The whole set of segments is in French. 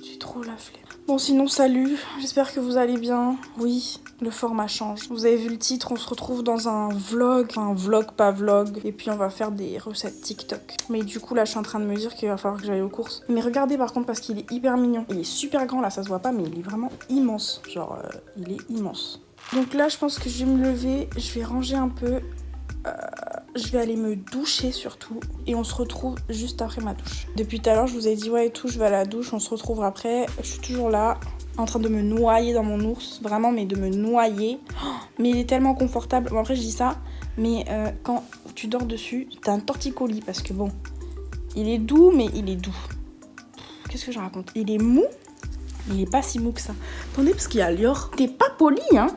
J'ai trop la flemme. Bon sinon salut, j'espère que vous allez bien. Oui, le format change. Vous avez vu le titre, on se retrouve dans un vlog. Enfin, vlog, pas vlog. Et puis on va faire des recettes TikTok. Mais du coup là je suis en train de me dire qu'il va falloir que j'aille aux courses. Mais regardez par contre parce qu'il est hyper mignon. Il est super grand là, ça se voit pas mais il est vraiment immense. Genre il est immense. Donc là je pense que je vais me lever, je vais ranger un peu. Je vais aller me doucher surtout et on se retrouve juste après ma douche. Depuis tout à l'heure je vous ai dit ouais et tout, je vais à la douche, on se retrouve après. Je suis toujours là en train de me noyer dans mon ours, vraiment mais de me noyer. Oh, mais il est tellement confortable. Bon après je dis ça, mais quand tu dors dessus, t'as un torticolis parce que bon, il est doux mais il est doux. Qu'est-ce que je raconte? Il est mou, mais il est pas si mou que ça. Attendez parce qu'il y a Lior. T'es pas poli hein?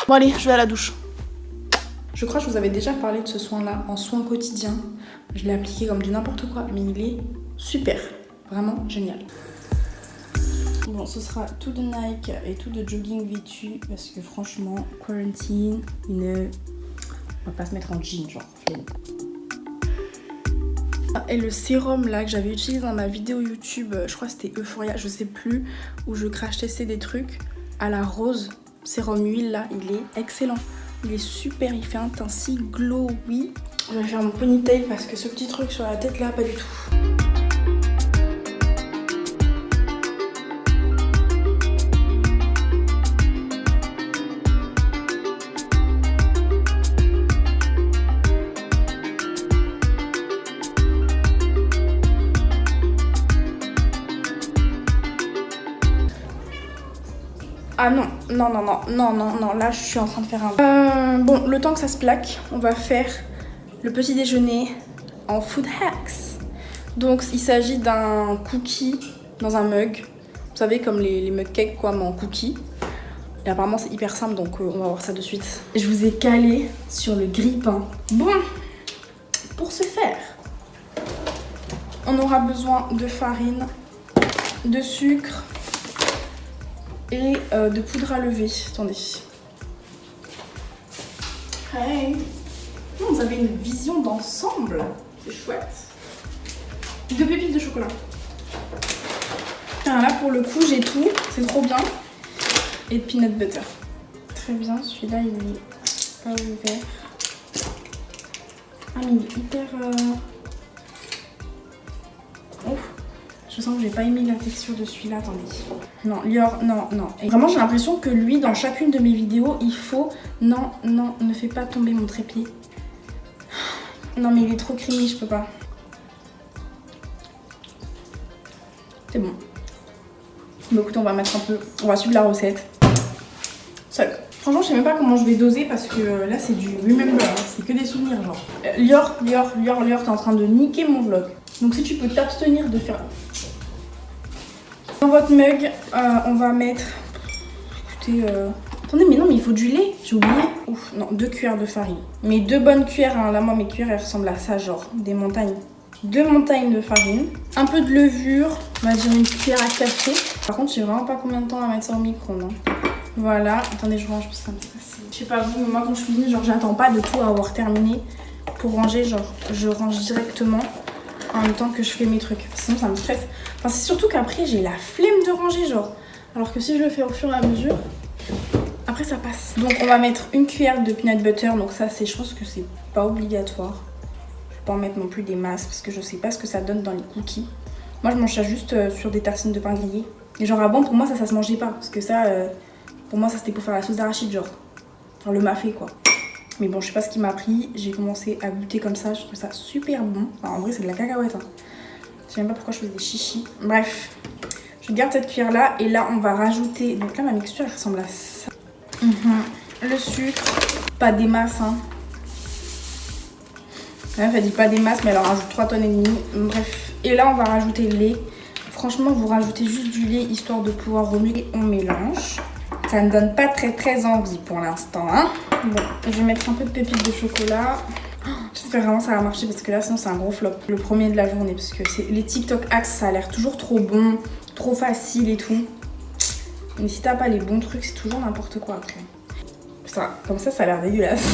Bon allez, je vais à la douche. Je crois que je vous avais déjà parlé de ce soin-là en soin quotidien. Je l'ai appliqué comme du n'importe quoi, mais il est super. Vraiment génial. Bon, ce sera tout de Nike et tout de jogging vêtu parce que franchement, quarantine, on va pas se mettre en jean, genre. Et le sérum là que j'avais utilisé dans ma vidéo YouTube, je crois que c'était Euphoria, je sais plus, où je crash testais des trucs à la rose. Sérum huile là, il est excellent. Il est super, il fait un teint si glowy. Je vais faire mon ponytail parce que ce petit truc sur la tête là, pas du tout. Ah non, non, là je suis en train de faire un... bon, le temps que ça se plaque, on va faire le petit déjeuner en food hacks. Donc il s'agit d'un cookie dans un mug. Vous savez comme les mug cakes quoi, mais en cookie. Et apparemment c'est hyper simple donc on va voir ça de suite. Je vous ai calé sur le grille-pain. Bon, pour ce faire, on aura besoin de farine, de sucre, et de poudre à lever. Attendez. Hey. Vous avez une vision d'ensemble. C'est chouette. 2 pépites de chocolat. Alors là pour le coup j'ai tout. C'est trop bien. Et de peanut butter. Très bien. Celui-là il est pas ouvert. Ah mais il est hyper... Ouf. Je sens que j'ai pas aimé la texture de celui-là, attendez. Non, Lior, non. Et vraiment, j'ai l'impression que lui, dans chacune de mes vidéos, il faut... Non, ne fais pas tomber mon trépied. Non, mais il est trop creamy, je peux pas. C'est bon. Bon, écoute, on va mettre un peu... On va suivre la recette. Seul. Franchement, je sais même pas comment je vais doser parce que là, c'est du remember. Hein. C'est que des souvenirs, genre. Lior, t'es en train de niquer mon vlog. Donc si tu peux t'abstenir de faire... Dans votre mug, on va mettre... Écoutez, attendez, mais non, mais il faut du lait. J'ai oublié. Ouf, non, 2 cuillères de farine. Mais 2 bonnes cuillères, hein. Là, moi, mes cuillères, elles ressemblent à ça, genre des montagnes. 2 montagnes de farine. Un peu de levure, on va dire une cuillère à café. Par contre, je sais vraiment pas combien de temps à mettre ça au micro-ondes. Hein. Voilà. Attendez, je range parce que ça me stresse. Je sais pas vous, mais moi, quand je cuisine, genre, j'attends pas de tout avoir terminé pour ranger. Genre, je range directement en même temps que je fais mes trucs. Sinon, ça me stresse. Enfin, c'est surtout qu'après, j'ai la flemme de ranger, genre. Alors que si je le fais au fur et à mesure, après, ça passe. Donc, on va mettre une cuillère de peanut butter. Donc ça, c'est, je pense que c'est pas obligatoire. Je vais pas en mettre non plus des masses parce que je sais pas ce que ça donne dans les cookies. Moi, je mange ça juste sur des tartines de pain grillé. Et genre, avant, pour moi, ça se mangeait pas. Parce que ça, pour moi, ça c'était pour faire la sauce d'arachide, genre. Genre le mafé, quoi. Mais bon, je sais pas ce qui m'a pris. J'ai commencé à goûter comme ça. Je trouve ça super bon. Enfin, en vrai, c'est de la cacahuète. Hein. Je sais même pas pourquoi je faisais des chichis. Bref, je garde cette cuillère là. Et là, on va rajouter... Donc là, ma mixture, elle ressemble à ça. Le sucre. Pas des masses, hein. La meuf, elle dit pas des masses, mais elle en rajoute 3 tonnes et demie. Bref. Et là, on va rajouter le lait. Franchement, vous rajoutez juste du lait, histoire de pouvoir remuer. On mélange. Ça ne donne pas très envie pour l'instant, hein. Bon, je vais mettre un peu de pépites de chocolat. J'espère vraiment que ça va marcher parce que là, sinon, c'est un gros flop. Le premier de la journée parce que les TikTok hacks, ça a l'air toujours trop bon, trop facile et tout. Mais si t'as pas les bons trucs, c'est toujours n'importe quoi après. Putain, comme ça a l'air dégueulasse.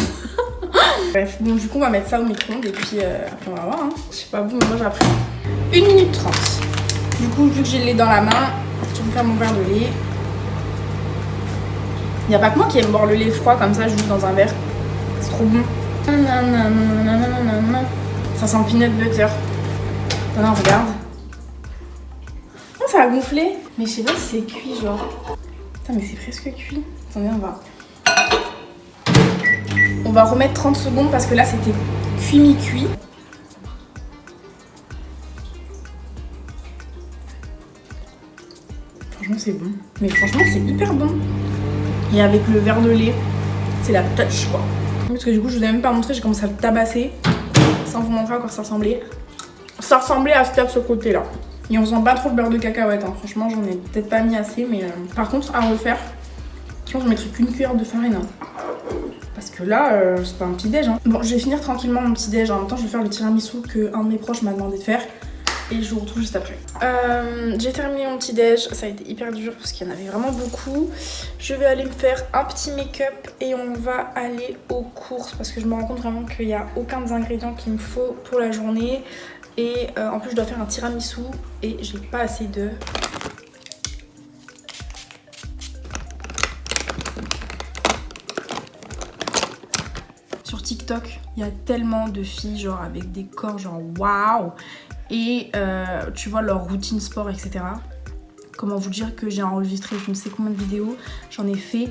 Bref, bon, du coup, on va mettre ça au micro-ondes et puis après, on va voir. Hein. Je sais pas vous, mais moi, j'ai appris 1 minute 30. Du coup, vu que j'ai le lait dans la main, je vais me faire mon verre de lait. Il n'y a pas que moi qui aime boire le lait froid comme ça, juste dans un verre. C'est trop bon. Ça sent le peanut butter. Non, regarde. Oh, ça a gonflé. Mais je sais pas si c'est cuit, genre. Putain, mais c'est presque cuit. Attendez, on va remettre 30 secondes parce que là, c'était cuit mi-cuit. Franchement, c'est bon. Mais franchement, c'est hyper bon. Et avec le verre de lait, c'est la touch, quoi. Parce que du coup, je vous ai même pas montré, j'ai commencé à le tabasser. Sans vous montrer à quoi ça ressemblait. Ça ressemblait à ce qu'il y a de ce côté-là. Et on sent pas trop le beurre de cacahuète, hein. Franchement, j'en ai peut-être pas mis assez, mais par contre, à refaire, je pense que je mettrai qu'une cuillère de farine. Hein. Parce que là, c'est pas un petit déj. Hein. Bon, je vais finir tranquillement mon petit déj. En même temps, je vais faire le tiramisu qu'un de mes proches m'a demandé de faire. Et je vous retrouve juste après. J'ai terminé mon petit déj. Ça a été hyper dur parce qu'il y en avait vraiment beaucoup. Je vais aller me faire un petit make-up et on va aller aux courses parce que je me rends compte vraiment qu'il n'y a aucun des ingrédients qu'il me faut pour la journée. Et en plus, je dois faire un tiramisu et j'ai pas assez d'œufs. Sur TikTok, il y a tellement de filles genre avec des corps genre waouh. Et tu vois leur routine sport, etc. Comment vous dire que j'ai enregistré je ne sais combien de vidéos, j'en ai fait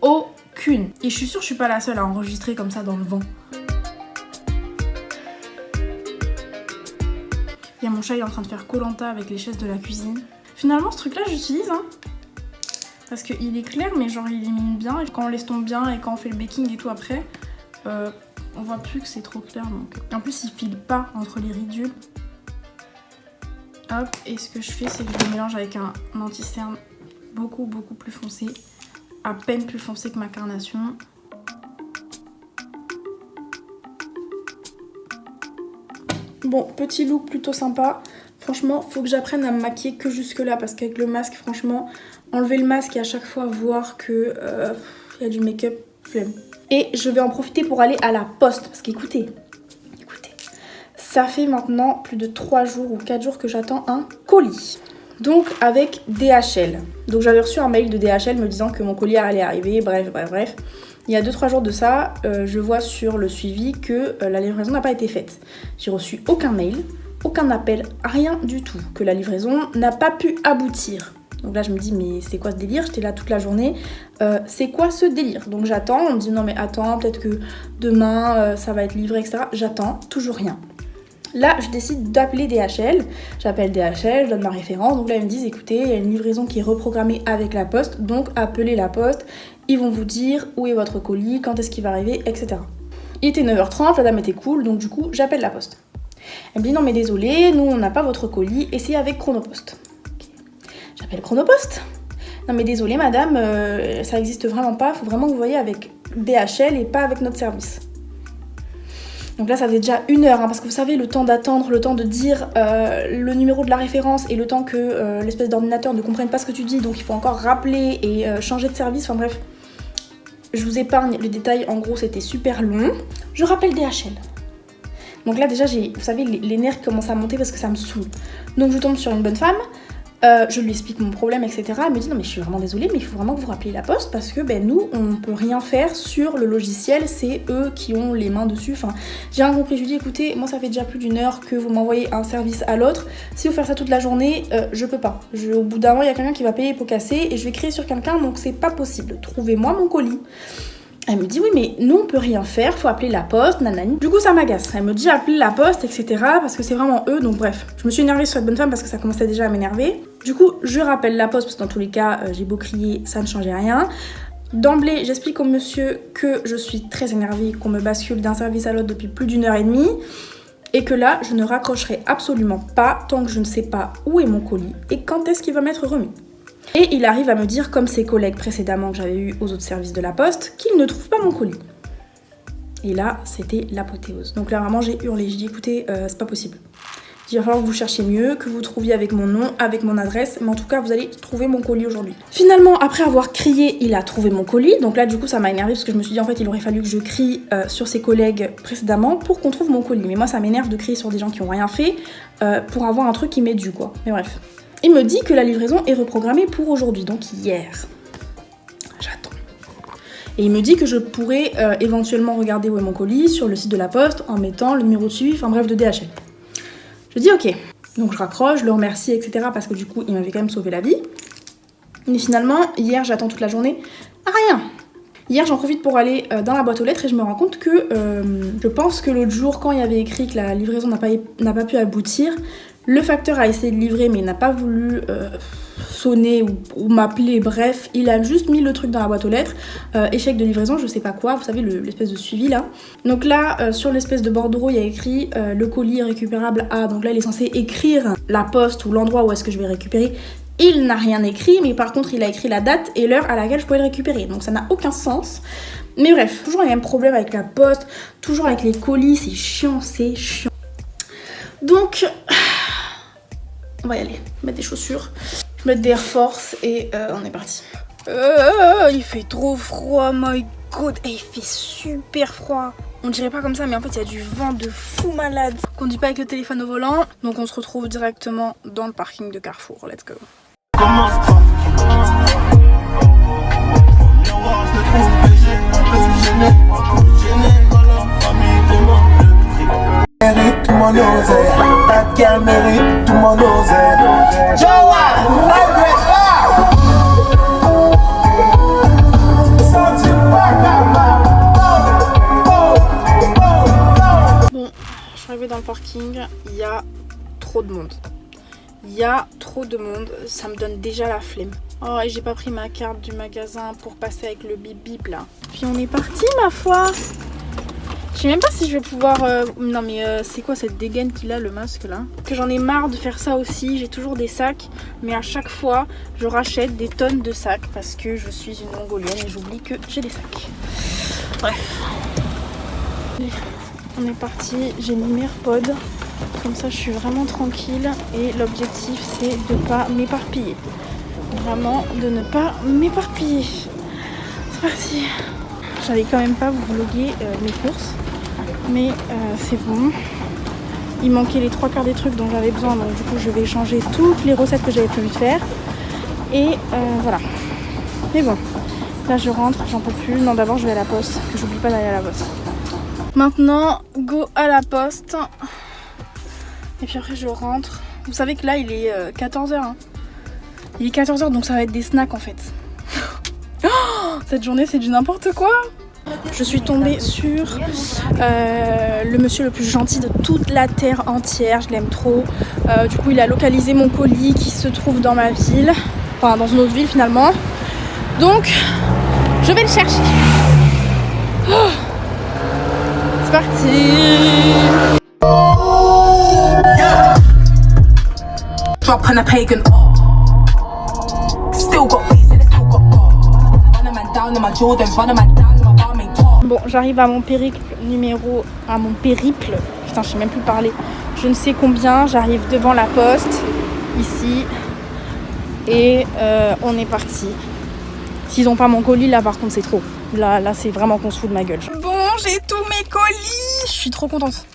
aucune. Et je suis sûre que je suis pas la seule à enregistrer comme ça dans le vent. Il y a mon chat, il est en train de faire Koh-Lanta avec les chaises de la cuisine. Finalement, ce truc-là, j'utilise, hein. Parce qu'il est clair, mais genre il élimine bien. Et quand on laisse tomber bien et quand on fait le baking et tout après, on voit plus que c'est trop clair. Donc. Et en plus, il file pas entre les ridules. Hop, et ce que je fais, c'est que je le mélange avec un anti-cerne beaucoup plus foncé. À peine plus foncé que ma carnation. Bon, petit look plutôt sympa. Franchement, faut que j'apprenne à me maquiller que jusque là. Parce qu'avec le masque, franchement, enlever le masque et à chaque fois voir que y a du make-up, flemme. Et je vais en profiter pour aller à la poste. Parce qu'écoutez, ça fait maintenant plus de 3 jours ou 4 jours que j'attends un colis. Donc avec DHL. Donc j'avais reçu un mail de DHL me disant que mon colis allait arriver, bref. Il y a 2-3 jours de ça, je vois sur le suivi que la livraison n'a pas été faite. J'ai reçu aucun mail, aucun appel, rien du tout. Que la livraison n'a pas pu aboutir. Donc là je me dis mais c'est quoi ce délire? J'étais là toute la journée. C'est quoi ce délire? Donc j'attends, on me dit non mais attends, peut-être que demain ça va être livré, etc. J'attends, toujours rien. Là, je décide d'appeler DHL. J'appelle DHL, je donne ma référence. Donc là, ils me disent, écoutez, il y a une livraison qui est reprogrammée avec la poste. Donc, appelez la poste. Ils vont vous dire où est votre colis, quand est-ce qu'il va arriver, etc. Il était 9h30, la dame était cool. Donc du coup, j'appelle la poste. Elle me dit, non mais désolé, nous, on n'a pas votre colis. Essayez avec Chronopost. Okay. J'appelle Chronopost. Non mais désolé, madame, ça n'existe vraiment pas. Il faut vraiment que vous voyez avec DHL et pas avec notre service. Donc là, ça faisait déjà 1 heure, hein, parce que vous savez, le temps d'attendre, le temps de dire le numéro de la référence et le temps que l'espèce d'ordinateur ne comprenne pas ce que tu dis, donc il faut encore rappeler et changer de service, enfin bref. Je vous épargne les détails, en gros, c'était super long. Je rappelle DHL. Donc là, déjà, vous savez, les nerfs commencent à monter parce que ça me saoule. Donc je tombe sur une bonne femme. Je lui explique mon problème, etc. Elle me dit non mais je suis vraiment désolée mais il faut vraiment que vous rappeliez la poste parce que nous on peut rien faire sur le logiciel, c'est eux qui ont les mains dessus. Enfin j'ai rien compris, je lui dis écoutez moi ça fait déjà plus d'1 heure que vous m'envoyez un service à l'autre, si vous faites ça toute la journée je peux pas. Au bout d'un moment il y a quelqu'un qui va payer les pots cassés et je vais crier sur quelqu'un donc c'est pas possible, trouvez-moi mon colis. Elle me dit oui mais nous on peut rien faire, faut appeler la poste, nanani. Du coup ça m'agace, elle me dit appelez la poste etc. parce que c'est vraiment eux, donc bref. Je me suis énervée sur cette bonne femme parce que ça commençait déjà à m'énerver. Du coup je rappelle la poste parce que dans tous les cas j'ai beau crier, ça ne changeait rien. D'emblée j'explique au monsieur que je suis très énervée, qu'on me bascule d'un service à l'autre depuis plus d'1 heure et demie. Et que là je ne raccrocherai absolument pas tant que je ne sais pas où est mon colis et quand est-ce qu'il va m'être remis. Et il arrive à me dire, comme ses collègues précédemment que j'avais eu aux autres services de la poste, qu'il ne trouve pas mon colis. Et là, c'était l'apothéose. Donc là, vraiment, j'ai hurlé. J'ai dit, écoutez, c'est pas possible. Il va falloir que vous cherchiez mieux, que vous trouviez avec mon nom, avec mon adresse. Mais en tout cas, vous allez trouver mon colis aujourd'hui. Finalement, après avoir crié, il a trouvé mon colis. Donc là, du coup, ça m'a énervé parce que je me suis dit, en fait, il aurait fallu que je crie sur ses collègues précédemment pour qu'on trouve mon colis. Mais moi, ça m'énerve de crier sur des gens qui n'ont rien fait pour avoir un truc qui m'est dû, quoi. Mais bref. il me dit que la livraison est reprogrammée pour aujourd'hui, donc hier. J'attends. Et il me dit que je pourrais éventuellement regarder où est mon colis sur le site de la Poste en mettant le numéro de suivi, enfin bref, de DHL. Je dis ok. Donc je raccroche, je le remercie, etc. parce que du coup, il m'avait quand même sauvé la vie. Mais finalement, hier, j'attends toute la journée. Rien. Hier, j'en profite pour aller dans la boîte aux lettres et je me rends compte que je pense que l'autre jour, quand il y avait écrit que la livraison n'a pas pu aboutir, le facteur a essayé de livrer mais il n'a pas voulu sonner ou m'appeler, bref, il a juste mis le truc dans la boîte aux lettres, échec de livraison, je sais pas quoi, vous savez, l'espèce de suivi là. Donc là, sur l'espèce de bordereau, il y a écrit le colis est récupérable à, donc là il est censé écrire la poste ou l'endroit où est-ce que je vais récupérer. Il n'a rien écrit, mais par contre il a écrit la date et l'heure à laquelle je pouvais le récupérer, donc ça n'a aucun sens. Mais bref, toujours les mêmes problèmes avec la poste, toujours avec les colis, c'est chiant, c'est chiant. Donc, on va y aller, mettre des chaussures, mettre des Air Force et on est parti. Il fait trop froid, my god, et il fait super froid. On dirait pas comme ça, mais en fait il y a du vent de fou malade. On conduit pas avec le téléphone au volant, donc on se retrouve directement dans le parking de Carrefour. Let's go. Commence pas. Mérite mon oseille, ta gueule mérite tout mon oseille. Joa, regrette pas. Bon, je suis arrivée dans le parking, il y a trop de monde. Il y a trop de monde, ça me donne déjà la flemme. Oh, et j'ai pas pris ma carte du magasin pour passer avec le bip bip là. Puis on est parti ma foi. Je sais même pas si je vais pouvoir... Non mais c'est quoi cette dégaine qu'il a, le masque là? Que j'en ai marre de faire ça aussi, j'ai toujours des sacs. Mais à chaque fois, je rachète des tonnes de sacs parce que je suis une mongolienne et j'oublie que j'ai des sacs. Bref. On est parti, j'ai mis mes AirPods. Comme ça je suis vraiment tranquille et l'objectif c'est de ne pas m'éparpiller. Vraiment de ne pas m'éparpiller. C'est parti. J'allais quand même pas vous vloguer mes courses. Mais c'est bon. Il manquait les 3/4 des trucs dont j'avais besoin. Donc du coup je vais changer toutes les recettes que j'avais prévu de faire. Et voilà. Mais bon. Là je rentre, j'en peux plus. Non d'abord je vais à la poste. J'oublie pas d'aller à la poste. Maintenant go à la poste. Et puis après je rentre. Vous savez que là il est 14h. Hein. Il est 14h donc ça va être des snacks en fait. Oh, cette journée c'est du n'importe quoi. Je suis tombée sur le monsieur le plus gentil de toute la terre entière. Je l'aime trop. Du coup il a localisé mon colis qui se trouve dans ma ville. Enfin dans une autre ville finalement. Donc je vais le chercher. Oh, c'est parti. Drop on a pagan. Still got peace and still got God. Run a man down in my Jordans, run a man down in my barmaid top. Bon, j'arrive à mon périple putain, je sais même plus parler. Je ne sais combien, j'arrive devant la poste ici et on est parti. S'ils ont pas mon colis là par contre c'est trop. Là c'est vraiment qu'on se fout de ma gueule. Bon, j'ai tous mes colis. Je suis trop contente.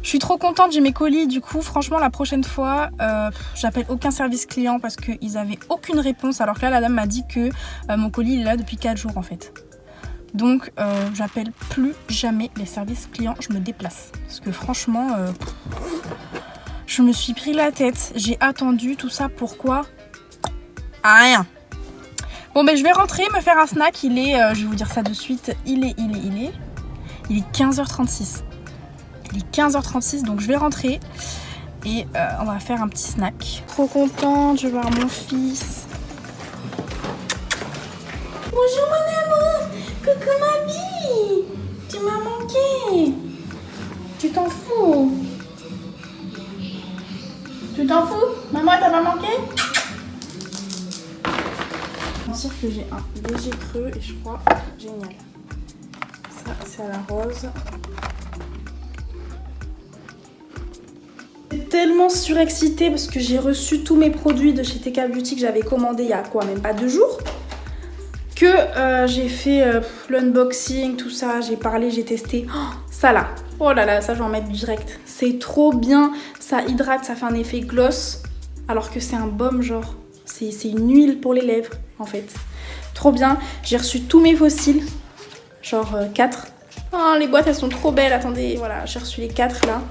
Je suis trop contente, j'ai mes colis. Du coup, franchement, la prochaine fois, j'appelle aucun service client parce qu'ils avaient aucune réponse. Alors que là, la dame m'a dit que mon colis il est là depuis 4 jours en fait. Donc, j'appelle plus jamais les services clients. Je me déplace. Parce que franchement, je me suis pris la tête. J'ai attendu tout ça. Pourquoi? Rien. Bon, ben je vais rentrer, me faire un snack. Il est, je vais vous dire ça de suite, il est 15h36. Il est 15h36, donc je vais rentrer et on va faire un petit snack. Trop contente, je vais voir mon fils. Bonjour mon amour, coucou mamie. Tu m'as manqué. Tu t'en fous? Tu t'en fous? Maman, t'as pas manqué? Je pense que j'ai un léger creux et je crois génial. Ça, c'est à la rose. Tellement surexcitée parce que j'ai reçu tous mes produits de chez TK Beauty que j'avais commandé il y a quoi, même pas 2 jours, que j'ai fait l'unboxing, tout ça, j'ai parlé, j'ai testé. Oh, ça là, oh là là, ça je vais en mettre direct. C'est trop bien, ça hydrate, ça fait un effet gloss. alors que c'est un baume genre. C'est une huile pour les lèvres en fait. Trop bien. J'ai reçu tous mes fossiles, genre 4. Oh, les boîtes elles sont trop belles. Attendez, voilà, j'ai reçu les 4 là.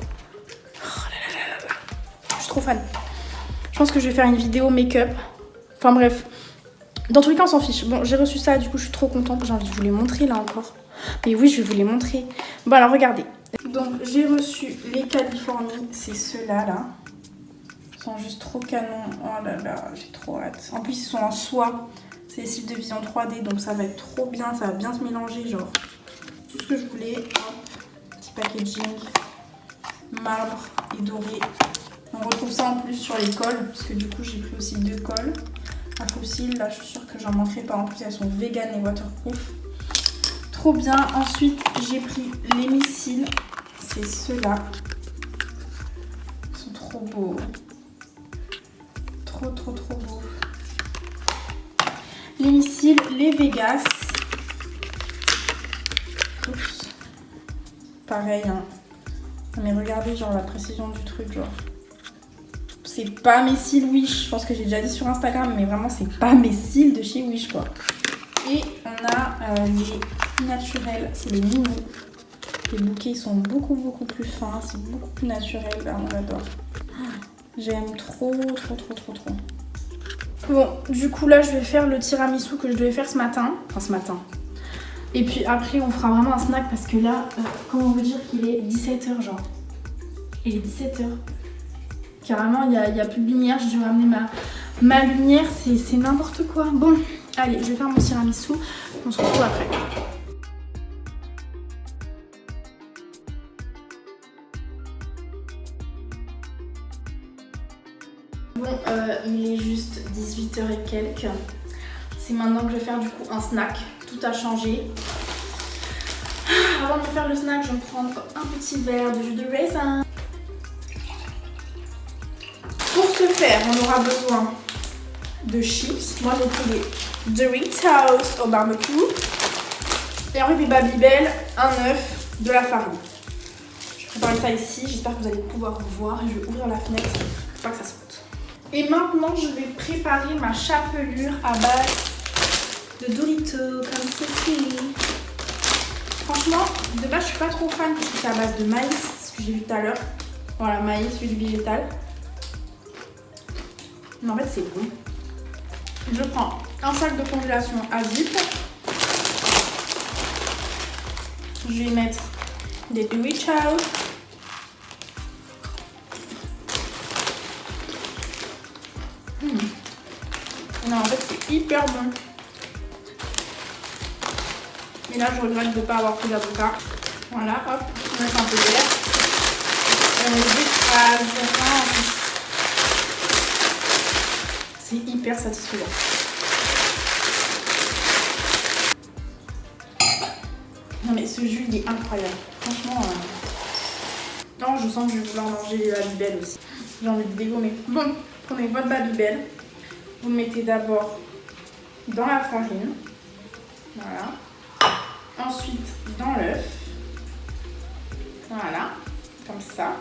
Oh là là là là. Je suis trop fan. Je pense que je vais faire une vidéo make-up. Enfin bref. Dans tous les cas, on s'en fiche. Bon, j'ai reçu ça, du coup, je suis trop contente. J'ai envie de vous les montrer là encore. Mais oui, je vais vous les montrer. Bon, alors regardez. Donc, j'ai reçu les Californie. C'est ceux-là, là. Ils sont juste trop canons. Oh là là, j'ai trop hâte. En plus, ils sont en soie. C'est des cils de vision 3D, donc ça va être trop bien. Ça va bien se mélanger, genre. Tout ce que je voulais. Hop. Petit packaging. Marbre et doré. On retrouve ça en plus sur les cols. Parce que du coup, j'ai pris aussi 2 cols. À fossiles, là, je suis sûre que j'en manquerai pas. En plus, elles sont vegan et waterproof. Trop bien. Ensuite, j'ai pris les missiles. C'est ceux-là. Ils sont trop beaux. Trop, trop, trop beaux. Les missiles, les Vegas. Oups. Pareil, hein. Mais regardez, genre, la précision du truc, genre. C'est pas mes cils Wish. Je pense que j'ai déjà dit sur Instagram, mais vraiment, c'est pas mes cils de chez Wish, quoi. Et on a les naturels, c'est les mini. Les bouquets, ils sont beaucoup, beaucoup plus fins. C'est beaucoup plus naturel. Là, on adore. J'aime trop, trop, trop, trop, trop. Bon, du coup, là, je vais faire le tiramisu que je devais faire ce matin. Enfin, ce matin. Et puis après, on fera vraiment un snack parce que là, comment vous dire qu'il est 17h, genre. Il est 17h. Carrément, il n'y a plus de lumière. J'ai dû ramener ma lumière. C'est n'importe quoi. Bon, allez, je vais faire mon tiramisu. On se retrouve après. Bon, il est juste 18h et quelques. C'est maintenant que je vais faire du coup un snack. Tout a changé. Avant de faire le snack, je vais prendre un petit verre de jus de raisin. Pour ce faire, on aura besoin de chips. Moi, j'ai pris des Doritos au barbecue. Et ensuite des Babybel, un œuf, de la farine. Je vais préparer ça ici. J'espère que vous allez pouvoir voir. Je vais ouvrir la fenêtre pour pas que ça saute. Et maintenant, je vais préparer ma chapelure à base de Doritos, comme ceci. Franchement, de base, je suis pas trop fan parce que c'est à base de maïs, ce que j'ai vu tout à l'heure. Voilà, maïs, huile végétale. Mais en fait, c'est bon. Je prends un sac de congélation à zip. Je vais mettre des Doritos. Non, en fait, c'est hyper bon. Et là, je regrette de ne pas avoir pris d'avocat. Voilà, hop, on met un peu d'air. On les écrase. C'est hyper satisfaisant. Non mais ce jus, il est incroyable. Franchement, non, je sens que je vais vouloir manger les Babybel aussi. J'ai envie de dégommer. Bon, prenez votre Babybel. Vous le mettez d'abord dans la farine. Voilà. Ensuite, dans l'œuf. Voilà. Comme ça.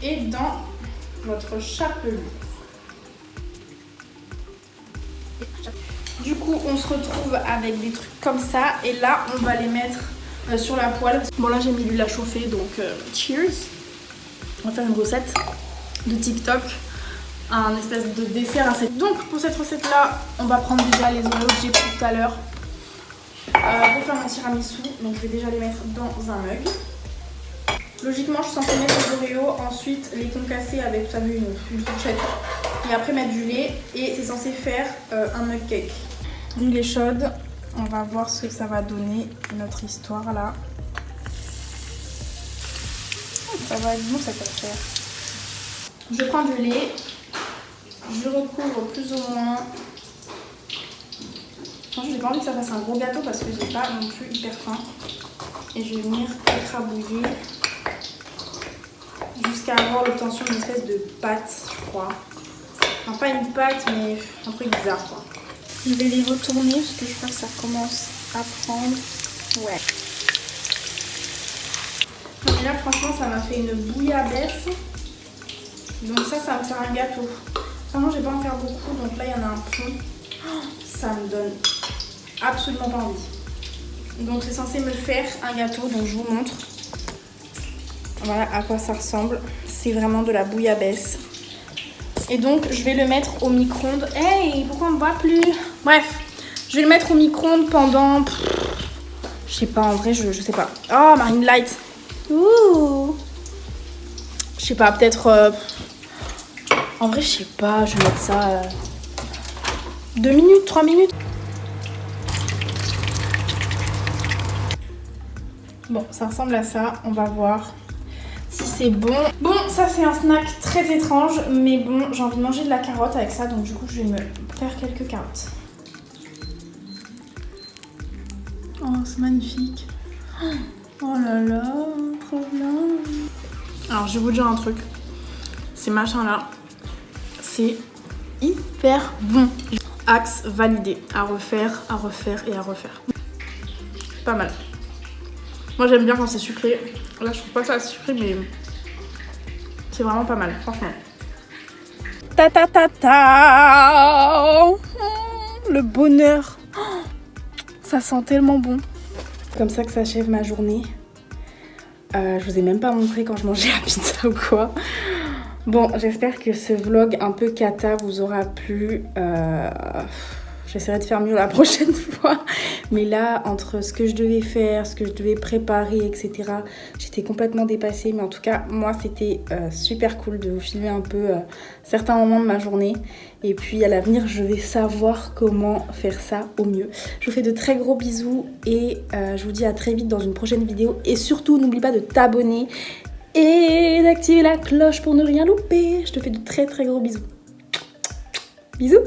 Et dans votre chapelure. Du coup, on se retrouve avec des trucs comme ça. Et là, on va les mettre sur la poêle. Bon, là, j'ai mis l'huile à chauffer. Donc, cheers. On va faire une recette de TikTok. Un espèce de dessert. Donc, pour cette recette-là, on va prendre déjà les Oreos que j'ai pris tout à l'heure. Pour faire mon tiramisu. Donc, je vais déjà les mettre dans un mug. Logiquement, je suis censée mettre les Oreos, ensuite les concasser avec, vous savez, une fourchette. Et après mettre du lait. Et c'est censé faire un mug cake. L'huile est chaude. On va voir ce que ça va donner, notre histoire là. Ça va être bon, ça va faire. Je prends du lait. Je recouvre plus ou moins. Franchement, j'ai pas envie que ça fasse un gros gâteau parce que j'ai pas non plus hyper faim. Et je vais venir écrabouiller jusqu'à avoir l'obtention d'une espèce de pâte, je crois. Enfin, pas une pâte, mais un truc bizarre, quoi. Je vais les retourner parce que je crois que ça commence à prendre. Ouais. Non, mais là, franchement, ça m'a fait une bouillabaisse. Donc ça va me faire un gâteau. Franchement, j'ai pas en faire beaucoup, donc là il y en a un fond. Oh, ça me donne absolument pas envie. Donc c'est censé me faire un gâteau, donc je vous montre. Voilà à quoi ça ressemble. C'est vraiment de la bouillabaisse. Et donc je vais le mettre au micro-ondes. Hey, pourquoi on ne voit plus? Bref, je vais le mettre au micro-ondes pendant... je sais pas, en vrai, je sais pas. Oh, Marine Light. Ouh. Je sais pas, peut-être... En vrai, je sais pas, je vais mettre ça... 2 minutes, 3 minutes. Bon, ça ressemble à ça. On va voir si c'est bon. Bon, ça c'est un snack très étrange, mais bon, j'ai envie de manger de la carotte avec ça, donc du coup, je vais me faire quelques carottes. Oh, c'est magnifique. Oh là là, trop bien. Alors, je vais vous dire un truc. Ces machins-là, c'est hyper bon. Axe validé. À refaire et à refaire. Pas mal. Moi j'aime bien quand c'est sucré. Là je trouve pas ça sucré mais c'est vraiment pas mal, franchement. Ta ta ta ta. Le bonheur. Ça sent tellement bon. Comme ça que s'achève ma journée. Je vous ai même pas montré quand je mangeais la pizza ou quoi. Bon, j'espère que ce vlog un peu cata vous aura plu. J'essaierai de faire mieux la prochaine fois. Mais là, entre ce que je devais faire, ce que je devais préparer, etc., j'étais complètement dépassée. Mais en tout cas, moi, c'était super cool de vous filmer un peu certains moments de ma journée. Et puis, à l'avenir, je vais savoir comment faire ça au mieux. Je vous fais de très gros bisous et je vous dis à très vite dans une prochaine vidéo. Et surtout, n'oublie pas de t'abonner et d'activer la cloche pour ne rien louper. Je te fais de très très gros bisous. Bisous!